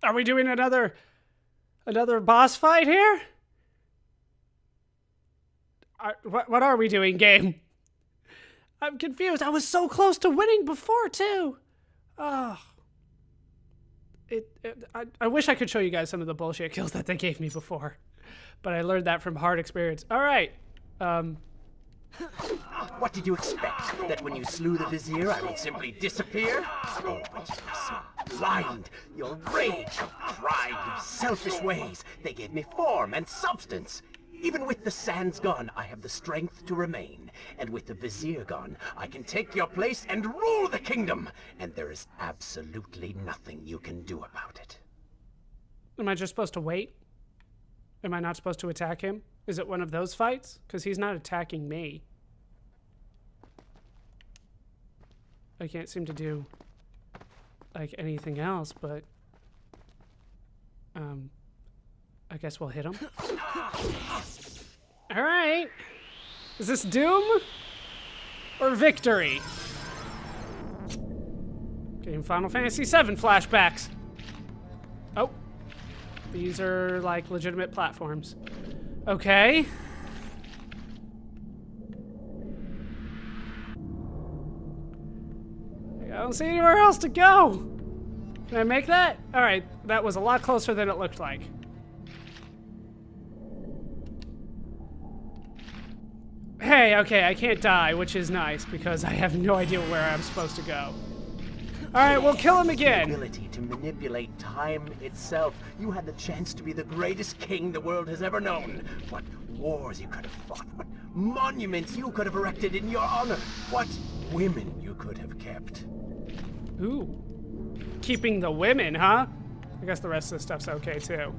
Are we doing another boss fight here? What are we doing, game? I'm confused. I was so close to winning before, too. Oh. I wish I could show you guys some of the bullshit kills that they gave me before. But I learned that from hard experience. All right. What did you expect? That when you slew the Vizier, I would simply disappear? Oh, but you were so blind. Your rage, your pride, your selfish ways. They gave me form and substance. Even with the sands gone, I have the strength to remain. And with the Vizier gone, I can take your place and rule the kingdom. And there is absolutely nothing you can do about it. Am I just supposed to wait? Am I not supposed to attack him? Is it one of those fights? Because he's not attacking me. I can't seem to do, like, anything else, but... I guess we'll hit him. Alright. Is this doom? Or victory? Getting Final Fantasy VII flashbacks. Oh. These are, like, legitimate platforms. Okay. I don't see anywhere else to go. Can I make that? Alright, that was a lot closer than it looked like. Hey, okay, I can't die, which is nice, because I have no idea where I'm supposed to go. Alright, we'll kill him again. The ability to manipulate time itself. You had the chance to be the greatest king the world has ever known. What wars you could have fought. What monuments you could have erected in your honor. What women you could have kept. Ooh. Keeping the women, huh? I guess the rest of the stuff's okay, too.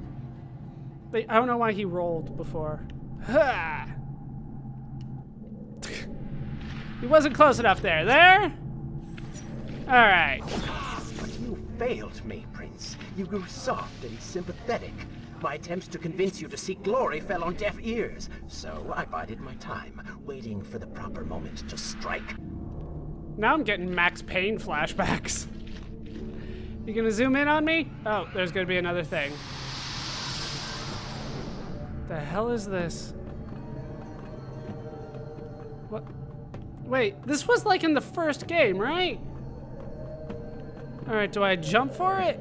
I don't know why he rolled before. Ha! He wasn't close enough there. There? Alright. But you failed me, Prince. You grew soft and sympathetic. My attempts to convince you to seek glory fell on deaf ears. So I bided my time, waiting for the proper moment to strike. Now I'm getting Max Payne flashbacks. You gonna zoom in on me? Oh, there's gonna be another thing. The hell is this? What? Wait, this was like in the first game, right? Alright, do I jump for it?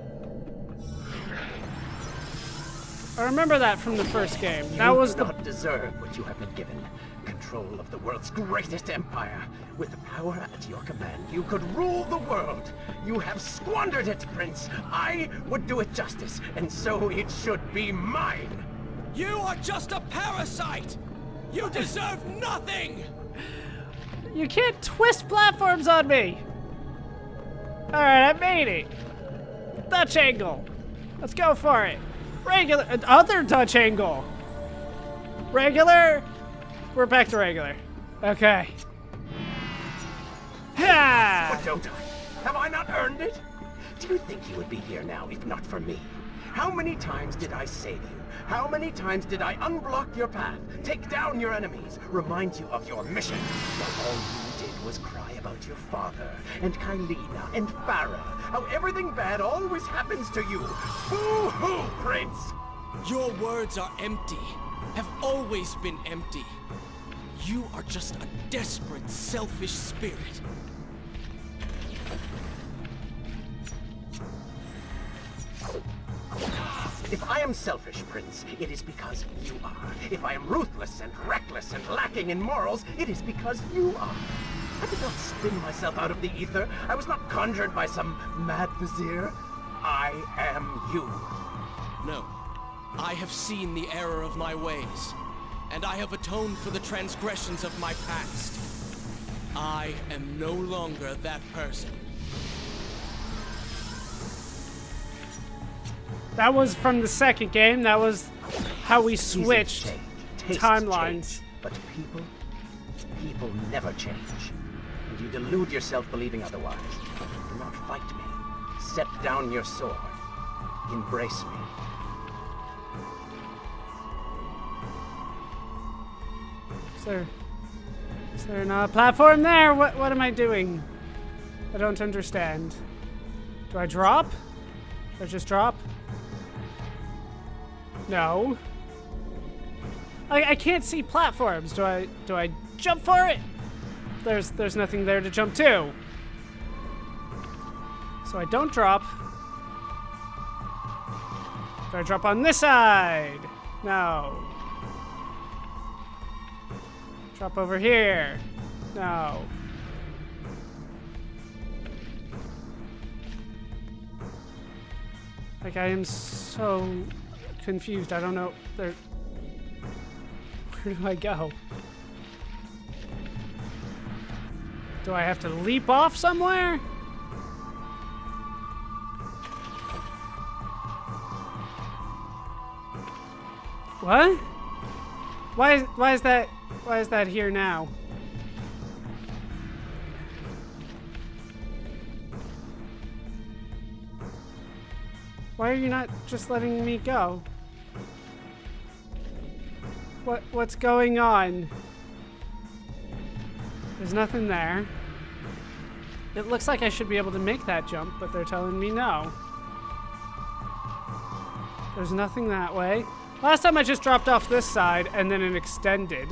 I remember that from the first game. That was the... You do not deserve what you have been given. Control of the world's greatest empire. With the power at your command, you could rule the world. You have squandered it, Prince. I would do it justice, and so it should be mine. You are just a parasite! You deserve nothing! You can't twist platforms on me! Alright, I made it. Dutch angle. Let's go for it. Regular, other Dutch angle. Regular. We're back to regular. Okay. Ha! What don't I? Have I not earned it? Do you think you would be here now if not for me? How many times did I save you? How many times did I unblock your path, take down your enemies, remind you of your mission? While all you did was cry about your father, and Kylina, and Farrah, how everything bad always happens to you. Boo-hoo, Prince! Your words are empty, have always been empty. You are just a desperate, selfish spirit. If I am selfish, Prince, it is because you are. If I am ruthless and reckless and lacking in morals, it is because you are. I did not spin myself out of the ether. I was not conjured by some mad vizier. I am you. No. I have seen the error of my ways, and I have atoned for the transgressions of my past. I am no longer that person. That was from the second game. That was how we switched timelines. Change, but people never change. And you delude yourself believing otherwise. Do not fight me. Set down your sword. Embrace me. Is there not a platform there? What am I doing? I don't understand. Do I drop? Or just drop? No. I can't see platforms. Do I jump for it? There's nothing there to jump to. So I don't drop. Do I drop on this side? No. Drop over here. No. Like, I am so confused. I don't know. Where do I go? Do I have to leap off somewhere? What? Why is that here now? Why are you not just letting me go? What's going on? There's nothing there. It looks like I should be able to make that jump, but they're telling me no. There's nothing that way. Last time I just dropped off this side and then it extended.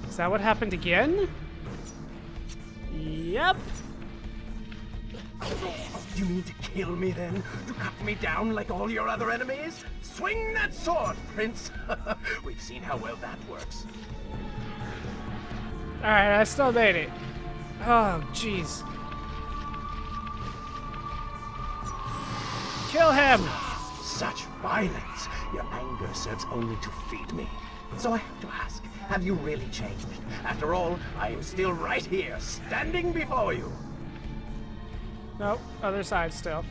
Is that what happened again? Yep. You mean to kill me then? To cut me down like all your other enemies? Swing that sword, Prince! We've seen how well that works. Alright, I still made it. Oh, jeez. Kill him! Such violence! Your anger serves only to feed me. So I have to ask, have you really changed? After all, I am still right here, standing before you. Nope, other side still.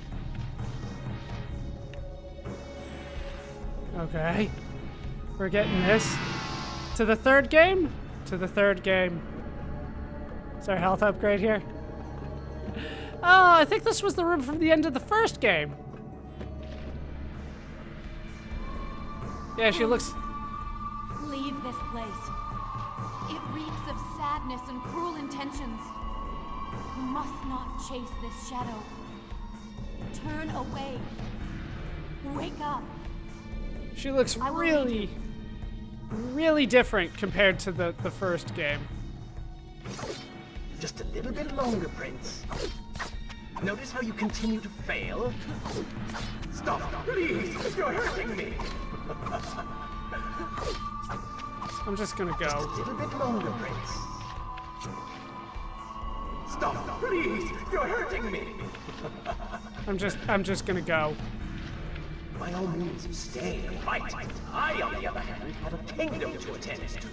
Okay. We're getting this. To the third game? To the third game. Is there a health upgrade here? Oh, I think this was the room from the end of the first game. Yeah, she looks... Leave this place. It reeks of sadness and cruel intentions. You must not chase this shadow. Turn away. Wake up. She looks really, really different compared to the first game. Just a little bit longer, Prince. Notice how you continue to fail? Stop, please! You're hurting me! I'm just gonna Just a go. little bit longer, Prince. Stop, please! You're hurting me! I'm just gonna go. By all means, stay and fight. I, on the other hand, have a kingdom to attend to.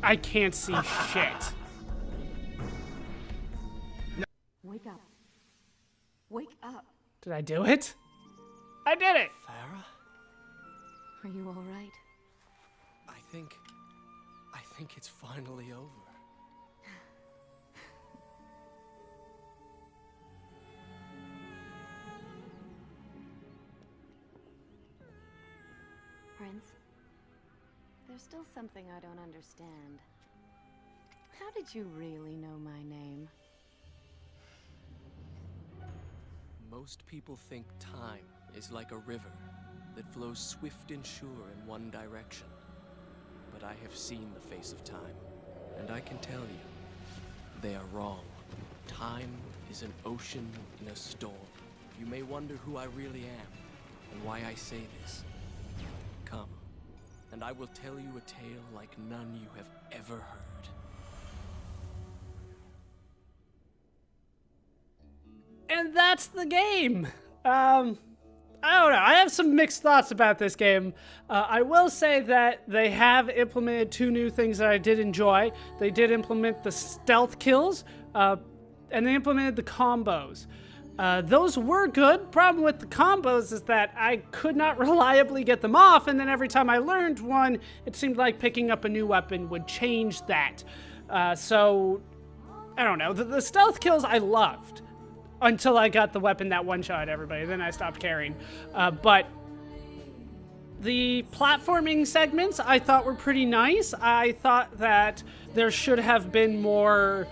I can't see shit. Wake up. Wake up. Did I do it? I did it! Farrah? Are you all right? I think it's finally over. Prince, there's still something I don't understand. How did you really know my name? Most people think time is like a river that flows swift and sure in one direction. But I have seen the face of time, and I can tell you, they are wrong. Time is an ocean in a storm. You may wonder who I really am, and why I say this. Come, and I will tell you a tale like none you have ever heard. And that's the game. I don't know. I have some mixed thoughts about this game. I will say that they have implemented two new things that I did enjoy. They did implement the stealth kills, and they implemented the combos. Those were good. Problem with the combos is that I could not reliably get them off, and then every time I learned one, it seemed like picking up a new weapon would change that. So, I don't know. The stealth kills I loved. Until I got the weapon that one-shot everybody, then I stopped caring. But the platforming segments I thought were pretty nice. I thought that there should have been more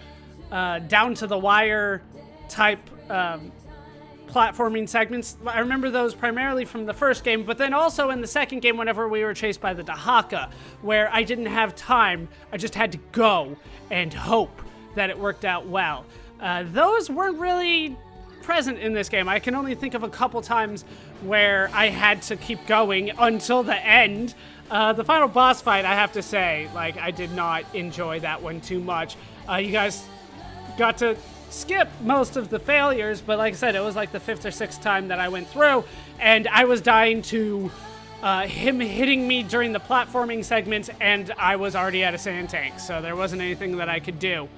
down-to-the-wire type platforming segments. I remember those primarily from the first game, but then also in the second game whenever we were chased by the Dahaka, where I didn't have time. I just had to go and hope that it worked out well. Those weren't really present in this game. I can only think of a couple times where I had to keep going until the end. The final boss fight, I have to say, like, I did not enjoy that one too much. You guys got to skip most of the failures, but like I said, it was like the 5th or 6th time that I went through, and I was dying to him hitting me during the platforming segments, and I was already at a sand tank, so there wasn't anything that I could do.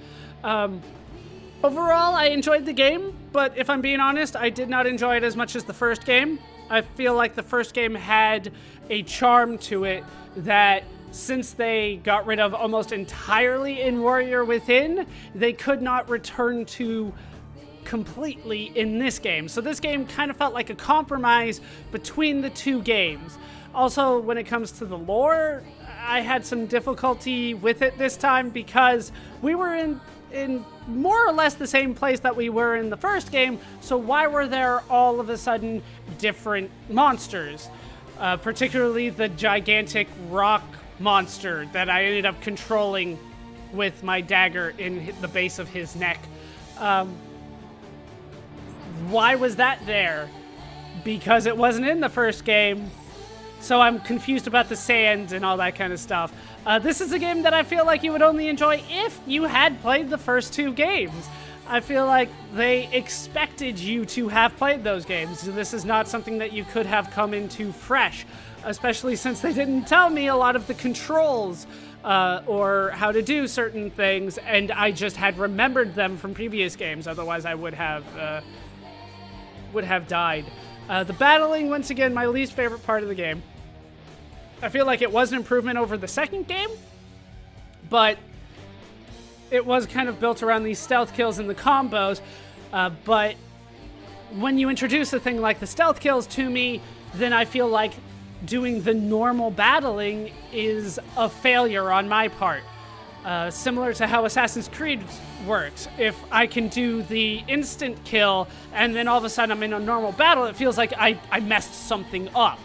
Overall, I enjoyed the game, but if I'm being honest, I did not enjoy it as much as the first game. I feel like the first game had a charm to it that, since they got rid of almost entirely in Warrior Within, they could not return to completely in this game. So this game kind of felt like a compromise between the two games. Also, when it comes to the lore, I had some difficulty with it this time because we were in more or less the same place that we were in the first game, so why were there all of a sudden different monsters? Particularly the gigantic rock monster that I ended up controlling with my dagger in the base of his neck. Why was that there? Because it wasn't in the first game, so I'm confused about the sand and all that kind of stuff. This is a game that I feel like you would only enjoy if you had played the first two games. I feel like they expected you to have played those games. This is not something that you could have come into fresh, especially since they didn't tell me a lot of the controls or how to do certain things, and I just had remembered them from previous games. Otherwise, I would have died. The battling, once again, my least favorite part of the game. I feel like it was an improvement over the second game, but it was kind of built around these stealth kills and the combos, but when you introduce a thing like the stealth kills to me, then I feel like doing the normal battling is a failure on my part. Similar to how Assassin's Creed works. If I can do the instant kill and then all of a sudden I'm in a normal battle, it feels like I messed something up.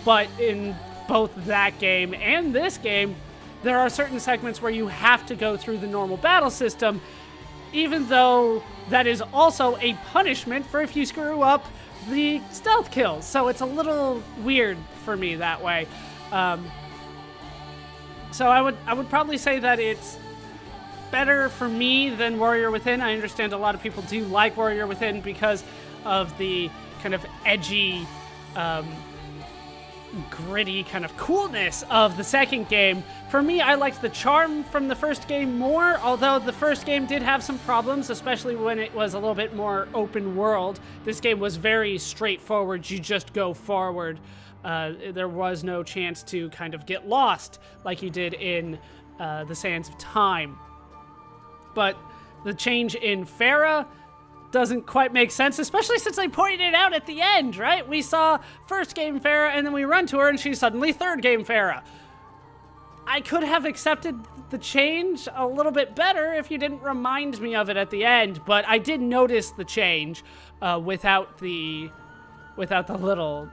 But in both that game and this game, there are certain segments where you have to go through the normal battle system, even though that is also a punishment for if you screw up the stealth kills. So it's a little weird for me that way. So I would probably say that it's better for me than Warrior Within. I understand a lot of people do like Warrior Within because of the kind of edgy, gritty kind of coolness of the second game. For me, I liked the charm from the first game more, although the first game did have some problems, especially when it was a little bit more open world. This game was very straightforward. You just go forward. There was no chance to kind of get lost like you did in the Sands of Time. But the change in Farrah doesn't quite make sense, especially since they pointed it out at the end, right? We saw first game Farrah, and then we run to her, and she's suddenly third game Farrah. I could have accepted the change a little bit better if you didn't remind me of it at the end, but I did notice the change without the little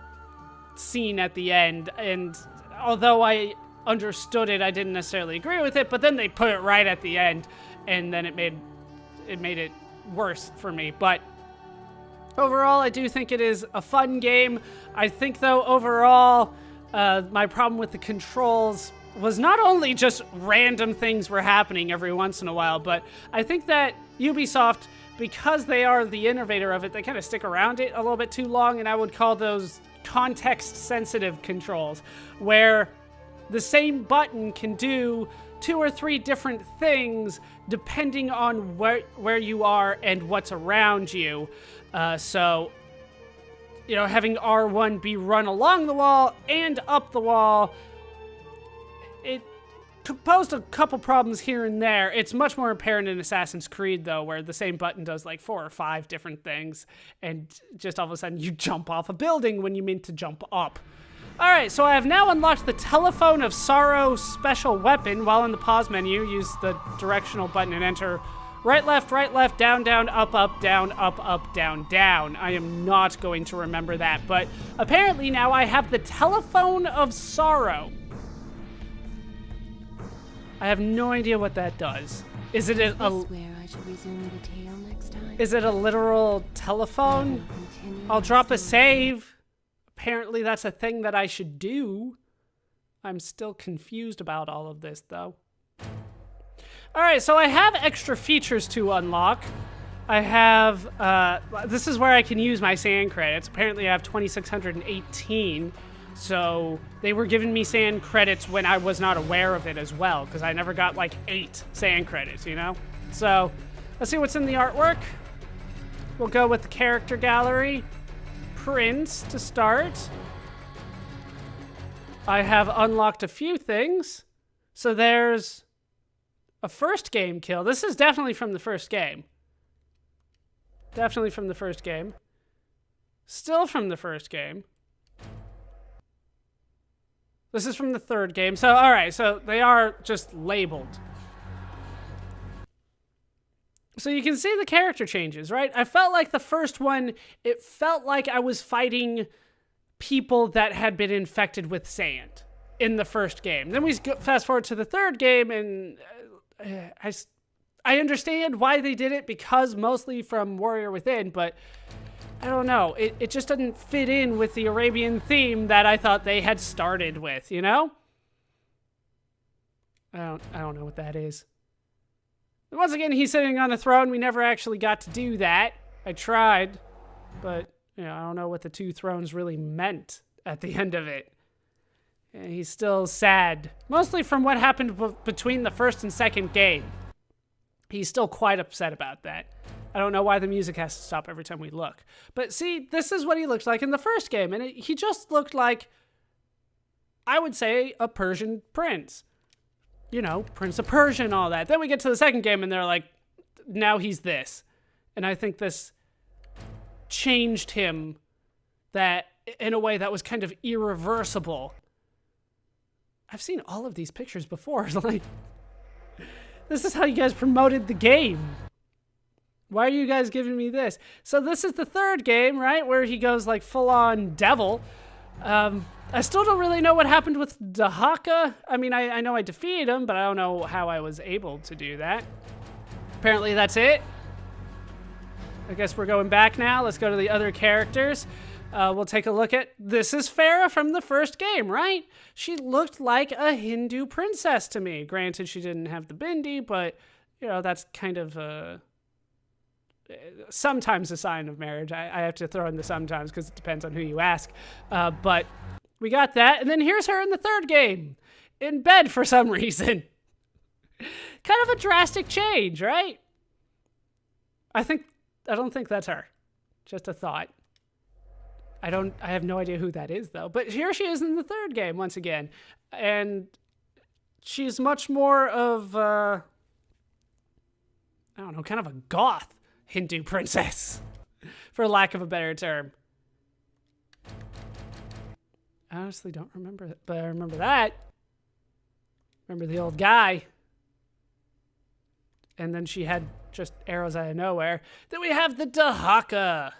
scene at the end, and although I understood it, I didn't necessarily agree with it, but then they put it right at the end, and then it made it worse for me. But overall, I do think it is a fun game. I think, though, overall, my problem with the controls was not only just random things were happening every once in a while, but I think that Ubisoft, because they are the innovator of it, they kind of stick around it a little bit too long, and I would call those context-sensitive controls, where the same button can do 2 or 3 different things depending on where you are and what's around you. So, you know, having R1 be run along the wall and up the wall, it posed a couple problems here and there. It's much more apparent in Assassin's Creed, though, where the same button does like 4 or 5 different things, and just all of a sudden you jump off a building when you mean to jump up. Alright, so I have now unlocked the Telephone of Sorrow special weapon. While in the pause menu, use the directional button and enter Right, left, down, down, up, down, up, down, down. I am not going to remember that, but apparently now I have the telephone of sorrow. I have no idea what that does. Is it Is this where I should resume the tale next time? is it a literal telephone? I'll drop a save. Apparently that's a thing that I should do. I'm still confused about all of this though. All right, so I have extra features to unlock. I have, this is where I can use my sand credits. Apparently I have 2,618. So they were giving me sand credits when I was not aware of it as well, because I never got like 8 sand credits, you know? So let's see what's in the artwork. We'll go with the character gallery. Prince to start. I have unlocked a few things. So there's a first game kill. This is definitely from the first game. Definitely from the first game. Still from the first game. This is from the third game. So, all right, so they are just labeled. So you can see the character changes, right? I felt like the first one, it felt like I was fighting people that had been infected with sand in the first game. Then we fast forward to the third game, and I understand why they did it, because mostly from Warrior Within, but I don't know. It just doesn't fit in with the Arabian theme that I thought they had started with, you know? I don't know what that is. Once again, he's sitting on a throne. We never actually got to do that. I tried, but you know, I don't know what the 2 thrones really meant at the end of it. And he's still sad, mostly from what happened between the first and second game. He's still quite upset about that. I don't know why the music has to stop every time we look. But see, this is what he looks like in the first game. And he just looked like, I would say, a Persian prince. You know, Prince of Persia and all that. Then we get to the second game and they're like, now he's this. And I think this changed him that in a way that was kind of irreversible. I've seen all of these pictures before. Like, this is how you guys promoted the game. Why are you guys giving me this? So this is the third game, right? Where he goes like full on devil. I still don't really know what happened with Dahaka. I mean, I know I defeated him, but I don't know how I was able to do that. Apparently that's it. I guess we're going back now. Let's go to the other characters. We'll take a look at, this is Farrah from the first game, right? She looked like a Hindu princess to me. Granted, she didn't have the bindi, but you know, that's kind of sometimes a sign of marriage. I have to throw in the sometimes because it depends on who you ask. But we got that. And then here's her in the third game, in bed for some reason. Kind of a drastic change, right? I don't think that's her. Just a thought. I have no idea who that is though. But here she is in the third game once again. And she's much more of I don't know, kind of a goth Hindu princess, for lack of a better term. I honestly don't remember it, but I remember that. Remember the old guy. And then she had just arrows out of nowhere. Then we have the Dahaka.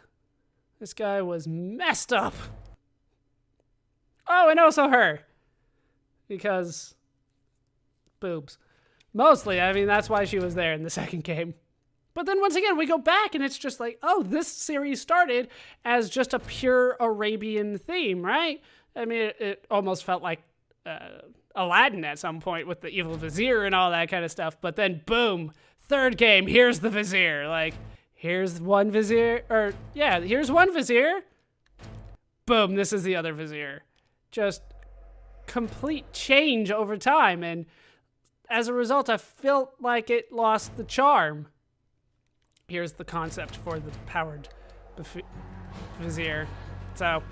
This guy was messed up. Oh, and also her. Because boobs. Mostly, I mean, that's why she was there in the second game. But then once again, we go back and it's just like, oh, this series started as just a pure Arabian theme, right? I mean, it almost felt like Aladdin at some point with the evil Vizier and all that kind of stuff. But then, boom, third game, here's the Vizier. Like, here's one Vizier, or yeah, here's one Vizier. Boom, this is the other Vizier. Just complete change over time. And as a result, I felt like it lost the charm. Here's the concept for the powered Vizier. So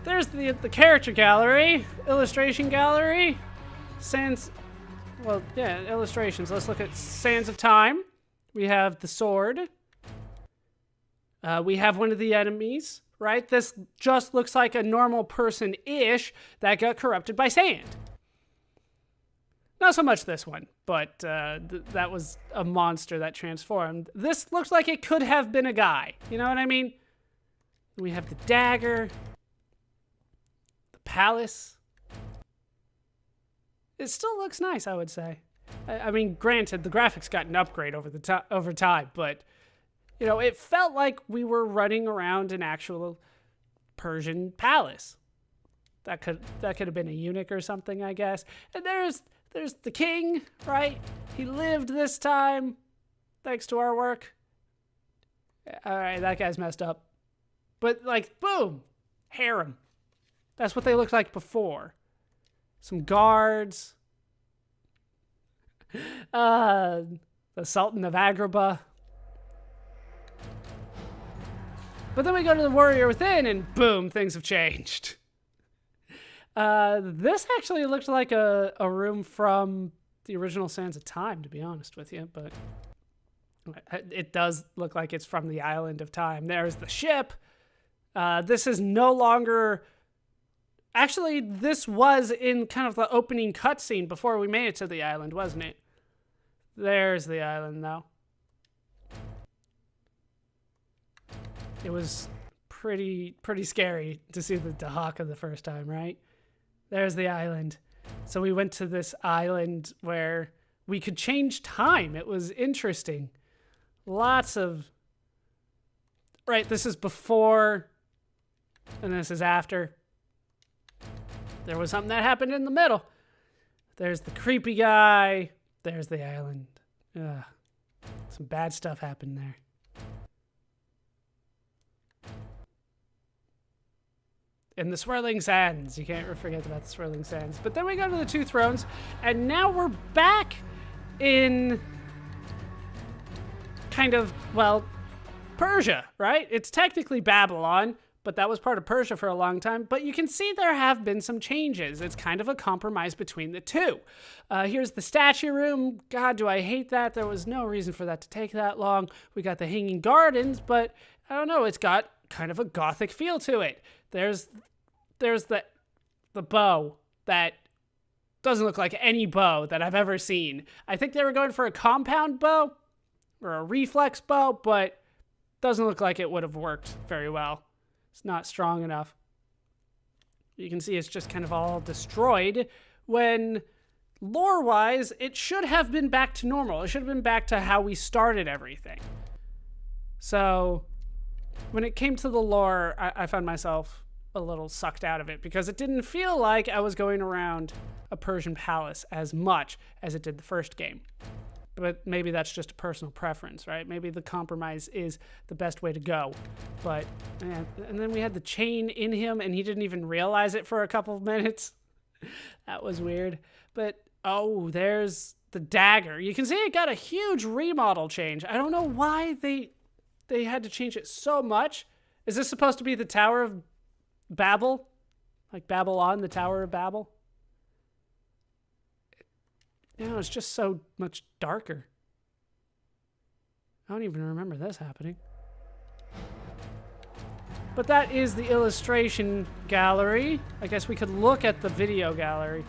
there's the character gallery, illustration gallery, illustrations. Let's look at Sands of Time. We have the sword. We have one of the enemies, right? This just looks like a normal person-ish that got corrupted by sand. Not so much this one, but that was a monster that transformed. This looks like it could have been a guy. You know what I mean? We have the dagger, the palace. It still looks nice, I would say. I mean, granted, the graphics got an upgrade over time, but you know, it felt like we were running around an actual Persian palace. That could have been a eunuch or something, I guess. And there's the king, right? He lived this time, thanks to our work. All right, that guy's messed up. But like, boom, harem. That's what they looked like before. Some guards. The Sultan of Agrabah. But then we go to the Warrior Within, and boom, things have changed. This actually looked like a room from the original Sands of Time, to be honest with you, but it does look like it's from the Island of Time. There's the ship. This is no longer... Actually, this was in kind of the opening cutscene before we made it to the island, wasn't it? There's the island, though. It was pretty scary to see the Dahaka the first time, right? There's the island. So we went to this island where we could change time. It was interesting. Lots of... Right, this is before, and this is after. There was something that happened in the middle. There's the creepy guy. There's the island. Ugh. Some bad stuff happened there. And the swirling sands. You can't forget about the swirling sands. But then we go to the two thrones, and now we're back in kind of, well, Persia, right? It's technically Babylon, but that was part of Persia for a long time. But you can see there have been some changes. It's kind of a compromise between the two. Here's the statue room. God, do I hate that. There was no reason for that to take that long. We got the hanging gardens, but I don't know. It's got kind of a gothic feel to it. There's the bow that doesn't look like any bow that I've ever seen. I think they were going for a compound bow or a reflex bow, but doesn't look like it would have worked very well. It's not strong enough. You can see it's just kind of all destroyed when, lore-wise, it should have been back to normal. It should have been back to how we started everything. So when it came to the lore, I found myself a little sucked out of it because it didn't feel like I was going around a Persian palace as much as it did the first game. But maybe that's just a personal preference, right? Maybe the compromise is the best way to go. But, man, and then we had the chain in him and he didn't even realize it for a couple of minutes. That was weird. But, oh, there's the dagger. You can see it got a huge remodel change. I don't know why they had to change it so much. Is this supposed to be the Tower of Babel? Like Babylon, the Tower of Babel? No, it's just so much darker. I don't even remember this happening. But that is the illustration gallery. I guess we could look at the video gallery.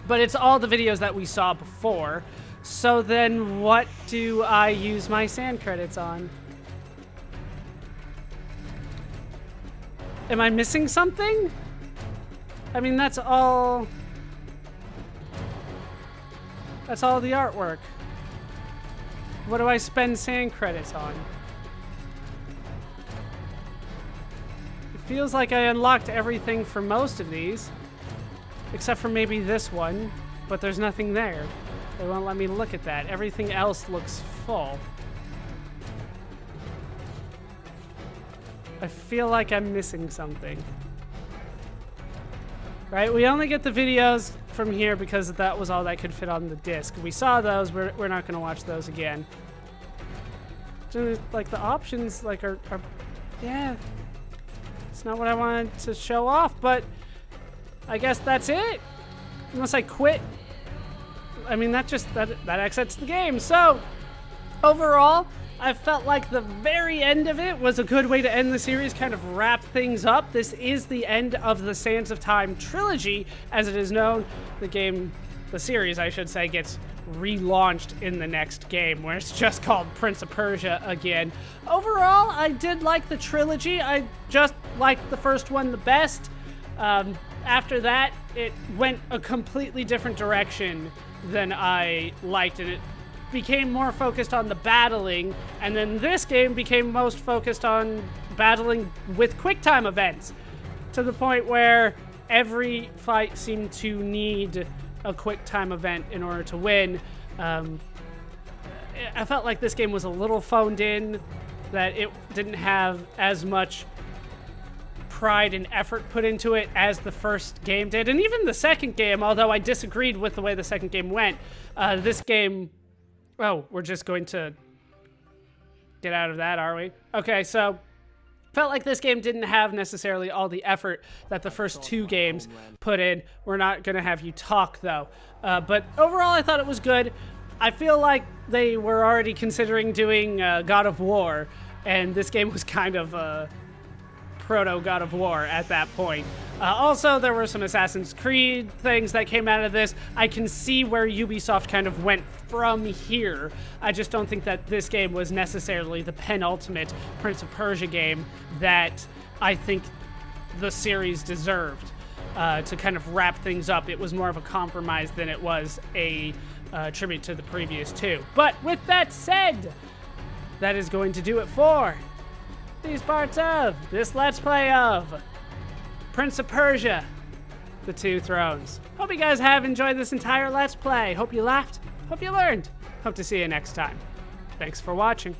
But it's all the videos that we saw before. So then what do I use my sand credits on? Am I missing something? I mean, that's all the artwork. What do I spend sand credits on? It feels like I unlocked everything for most of these, except for maybe this one, but there's nothing there. They won't let me look at that. Everything else looks full. I feel like I'm missing something. Right, we only get the videos from here because that was all that could fit on the disc. We saw those, we're not going to watch those again. So, like, the options, like, are, yeah. It's not what I wanted to show off, but I guess that's it. Unless I quit. I mean, that exits the game. So, overall, I felt like the very end of it was a good way to end the series, kind of wrap things up. This is the end of the Sands of Time trilogy, as it is known. The the series, I should say, gets relaunched in the next game, where it's just called Prince of Persia again. Overall, I did like the trilogy. I just liked the first one the best. After that, it went a completely different direction than I liked, and it became more focused on the battling, and then this game became most focused on battling with QuickTime events, to the point where every fight seemed to need a QuickTime event in order to win. I felt like this game was a little phoned in, that it didn't have as much pride and effort put into it as the first game did. And even the second game, although I disagreed with the way the second game went, this game... Oh, we're just going to get out of that, are we? Okay, so felt like this game didn't have necessarily all the effort that the first two games put in. We're not going to have you talk, though. But overall, I thought it was good. I feel like they were already considering doing God of War, and this game was kind of proto God of War at that point. Also, there were some Assassin's Creed things that came out of this. I can see where Ubisoft kind of went from here. I just don't think that this game was necessarily the penultimate Prince of Persia game that I think the series deserved. To kind of wrap things up, it was more of a compromise than it was a tribute to the previous two. But with that said, that is going to do it for these parts of this Let's Play of Prince of Persia, The Two Thrones. Hope you guys have enjoyed this entire Let's Play. Hope you laughed. Hope you learned. Hope to see you next time. Thanks for watching.